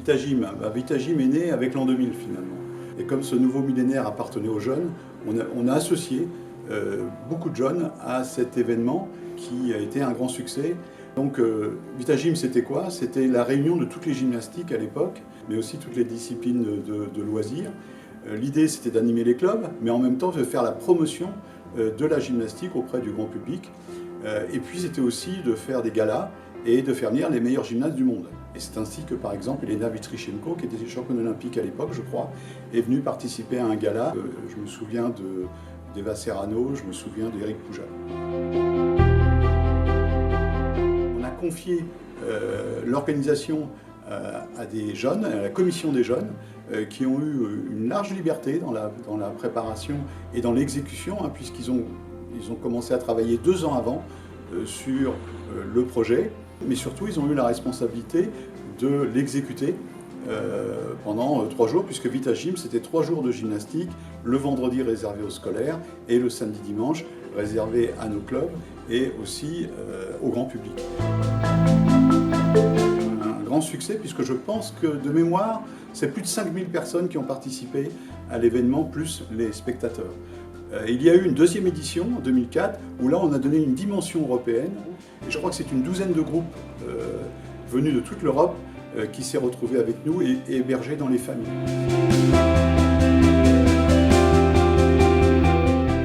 Vitagym, Vitagym est né avec l'an 2000 finalement. Et comme ce nouveau millénaire appartenait aux jeunes, on a associé beaucoup de jeunes à cet événement qui a été un grand succès. Donc Vitagym, c'était quoi? C'était la réunion de toutes les gymnastiques à l'époque, mais aussi toutes les disciplines de loisirs. L'idée, c'était d'animer les clubs, mais en même temps de faire la promotion de la gymnastique auprès du grand public. Et puis, c'était aussi de faire des galas et de faire venir les meilleurs gymnastes du monde. Et c'est ainsi que, par exemple, Elena Vitrychenko, qui était championne olympique à l'époque, je crois, est venue participer à un gala. Je me souviens d'Eva Serrano, je me souviens d'Éric Poujat. On a confié l'organisation à des jeunes, à la commission des jeunes, qui ont eu une large liberté dans la préparation et dans l'exécution, hein, puisqu'ils ont commencé à travailler 2 ans avant sur le projet, mais surtout ils ont eu la responsabilité de l'exécuter pendant 3 jours, puisque Vitagym, c'était 3 jours de gymnastique, le vendredi réservé aux scolaires et le samedi-dimanche réservé à nos clubs et aussi au grand public. Un grand succès, puisque je pense que de mémoire, c'est plus de 5000 personnes qui ont participé à l'événement, plus les spectateurs. Il y a eu une 2e édition en 2004, où là on a donné une dimension européenne, et je crois que c'est une 12aine de groupes venus de toute l'Europe qui s'est retrouvée avec nous et hébergés dans les familles.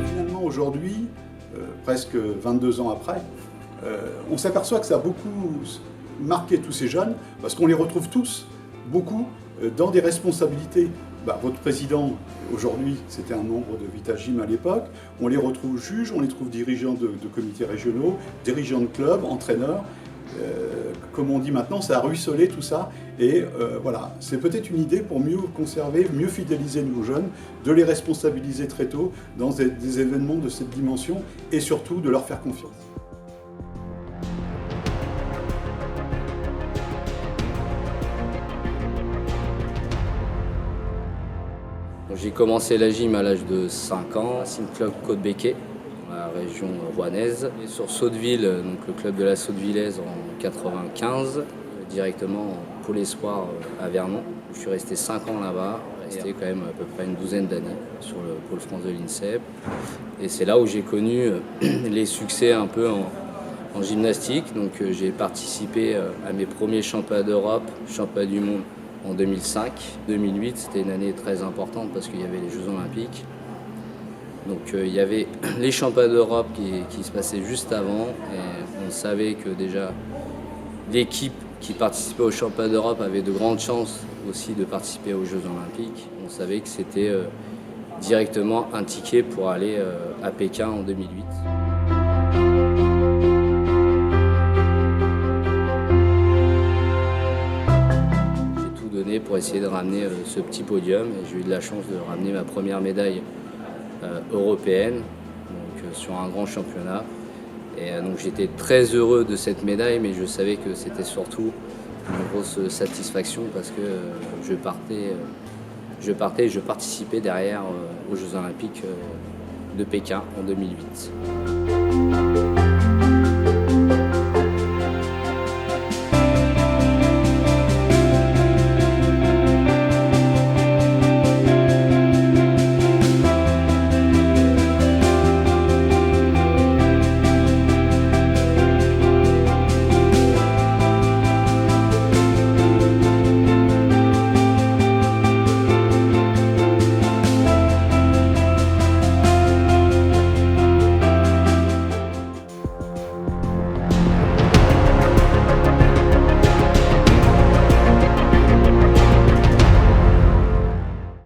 Finalement aujourd'hui, presque 22 ans après, on s'aperçoit que ça a beaucoup marqué tous ces jeunes, parce qu'on les retrouve tous, beaucoup, dans des responsabilités. Votre président, aujourd'hui, c'était un membre de Vitagym à l'époque. On les retrouve juges, on les trouve dirigeants de comités régionaux, dirigeants de clubs, entraîneurs. Comme on dit maintenant, ça a ruisselé tout ça. Et voilà, c'est peut-être une idée pour mieux conserver, mieux fidéliser nos jeunes, de les responsabiliser très tôt dans des événements de cette dimension et surtout de leur faire confiance. J'ai commencé la gym à l'âge de 5 ans, Sim Club Côte-Béquet, dans la région rouennaise. Et sur Sotteville, donc le club de la Sottevillez en 95, directement en pôle espoir à Vernon. Je suis resté 5 ans là-bas, resté quand même à peu près une 12aine d'années sur le pôle France de l'INSEP. Et c'est là où j'ai connu les succès un peu en gymnastique. Donc j'ai participé à mes premiers championnats d'Europe, championnats du monde en 2005. 2008, c'était une année très importante parce qu'il y avait les Jeux Olympiques. Donc il y avait les championnats d'Europe qui se passaient juste avant. Et on savait que déjà l'équipe qui participait aux championnats d'Europe avait de grandes chances aussi de participer aux Jeux Olympiques. On savait que c'était directement un ticket pour aller à Pékin en 2008. Pour essayer de ramener ce petit podium, et j'ai eu de la chance de ramener ma première médaille européenne donc, sur un grand championnat. Et donc j'étais très heureux de cette médaille, mais je savais que c'était surtout une grosse satisfaction parce que je participais derrière aux Jeux Olympiques de Pékin en 2008.